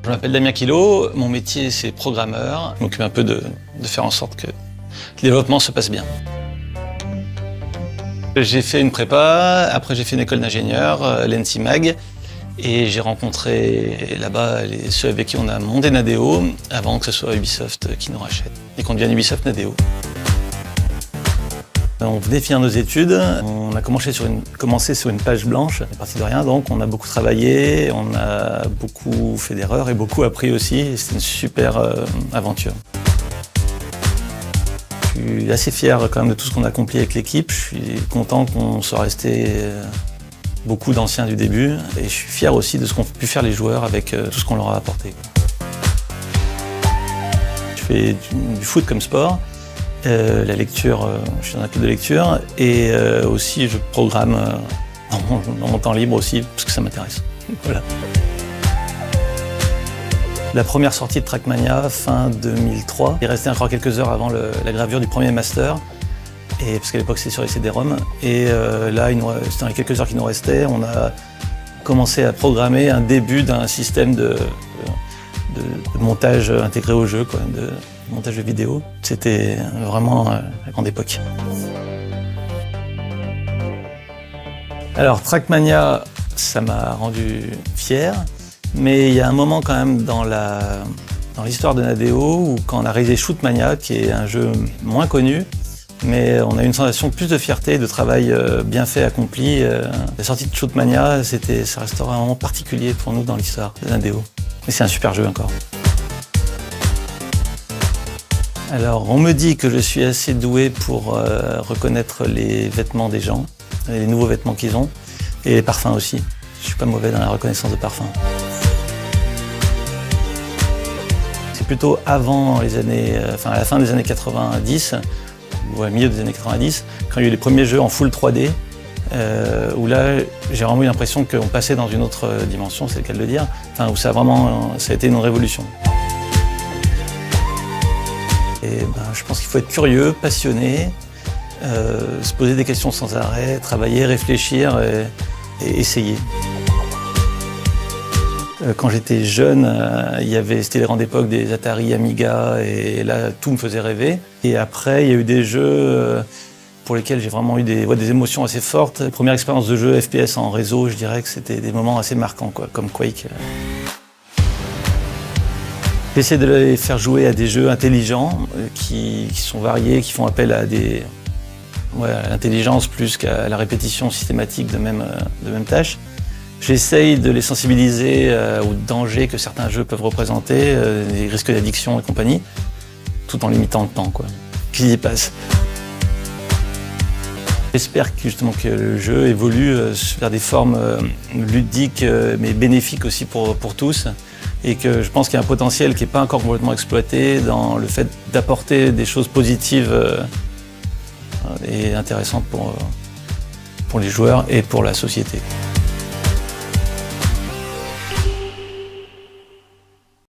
Je m'appelle Damien Quillot, mon métier c'est programmeur. Je m'occupe un peu de faire en sorte que le développement se passe bien. J'ai fait une prépa, après j'ai fait une école d'ingénieur, l'ENSIMAG, et j'ai rencontré là-bas ceux avec qui on a monté Nadeo avant que ce soit Ubisoft qui nous rachète et qu'on devienne Ubisoft Nadeo. On venait finir nos études, on a commencé sur une page blanche, on est parti de rien, donc on a beaucoup travaillé, on a beaucoup fait d'erreurs et beaucoup appris aussi, c'était une super aventure. Je suis assez fier quand même de tout ce qu'on a accompli avec l'équipe, je suis content qu'on soit resté beaucoup d'anciens du début et je suis fier aussi de ce qu'ont pu faire les joueurs avec tout ce qu'on leur a apporté. Je fais du foot comme sport. La lecture, je suis dans un club de lecture et aussi je programme dans mon temps libre aussi parce que ça m'intéresse. Voilà. La première sortie de Trackmania, fin 2003. Il restait encore quelques heures avant la gravure du premier master, parce qu'à l'époque c'était sur les CD-ROM. Et là, c'était dans les quelques heures qui nous restaient, on a commencé à programmer un début d'un système de montage intégré au jeu, de montage de vidéo. C'était vraiment la grande époque. Alors Trackmania, ça m'a rendu fier, mais il y a un moment quand même dans l'histoire de Nadeo où quand on a réalisé Shootmania, qui est un jeu moins connu, mais on a eu une sensation de plus de fierté, de travail bien fait, accompli. La sortie de Shootmania, ça restera un moment particulier pour nous dans l'histoire de Nadeo. Et c'est un super jeu encore. Alors, on me dit que je suis assez doué pour reconnaître les vêtements des gens, les nouveaux vêtements qu'ils ont, et les parfums aussi. Je suis pas mauvais dans la reconnaissance de parfums. C'est plutôt avant les années, à la fin des années 90, ou au milieu des années 90, quand il y a eu les premiers jeux en full 3D, où là, j'ai vraiment eu l'impression qu'on passait dans une autre dimension, c'est le cas de le dire, où ça a été une révolution. Et je pense qu'il faut être curieux, passionné, se poser des questions sans arrêt, travailler, réfléchir et essayer. Quand j'étais jeune, c'était les grandes époques des Atari, Amiga, et là, tout me faisait rêver. Et après, il y a eu des jeux pour lesquels j'ai vraiment eu des émotions assez fortes. La première expérience de jeu FPS en réseau, je dirais que c'était des moments assez marquants, comme Quake. J'essaie de les faire jouer à des jeux intelligents, qui sont variés, qui font appel à l'intelligence plus qu'à la répétition systématique de même tâches. J'essaye de les sensibiliser aux dangers que certains jeux peuvent représenter, les risques d'addiction et compagnie, tout en limitant le temps qui y passe. J'espère que le jeu évolue vers des formes ludiques mais bénéfiques aussi pour tous. Et que je pense qu'il y a un potentiel qui n'est pas encore complètement exploité dans le fait d'apporter des choses positives et intéressantes pour les joueurs et pour la société.